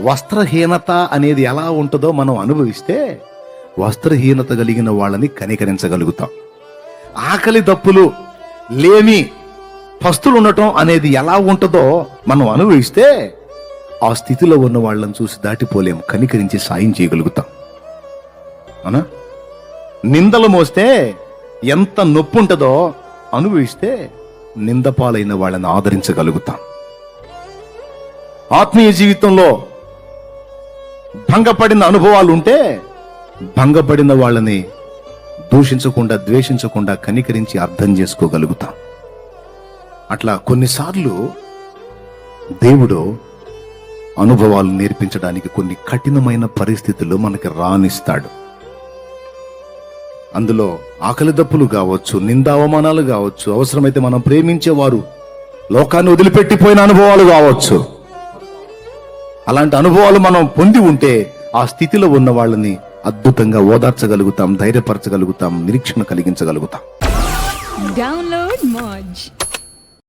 వస్త్రహీనత అనేది ఎలా ఉంటుందో మనం అనుభవిస్తే వస్త్రహీనత కలిగిన వాళ్ళని కనికరించగలుగుతాం. ఆకలి దప్పులు లేమి పస్తులు ఉండటం అనేది ఎలా ఉంటుందో మనం అనుభవిస్తే ఆ స్థితిలో ఉన్న వాళ్ళని చూసి దాటిపోలేం, కనికరించి సాయం చేయగలుగుతాం. అవునా? నిందలు మోస్తే ఎంత నొప్పి ఉంటుందో అనుభవిస్తే నిందపాలైన వాళ్ళని ఆదరించగలుగుతాం. ఆత్మీయ జీవితంలో భంగపడిన అనుభవాలు ఉంటే భంగపడిన వాళ్ళని దూషించకుండా ద్వేషించకుండా కనికరించి అర్థం చేసుకోగలుగుతాం. అట్లా కొన్నిసార్లు దేవుడు అనుభవాలు నేర్పించడానికి కొన్ని కఠినమైన పరిస్థితులు మనకి రానిస్తాడు. అందులో ఆకలి దప్పులు కావచ్చు, నిందావమానాలు కావచ్చు, అవసరమైతే మనం ప్రేమించేవారు లోకాన్ని వదిలిపెట్టిపోయిన అనుభవాలు కావచ్చు. అలాంటి అనుభవాలు మనం పొంది ఉంటే ఆ స్థితిలో ఉన్న వాళ్ళని అద్భుతంగా ఓదార్చగలుగుతాం, ధైర్యపరచగలుగుతాం, నిరీక్షణ కలిగించగలుగుతాం. డౌన్లోడ్ మోజ్.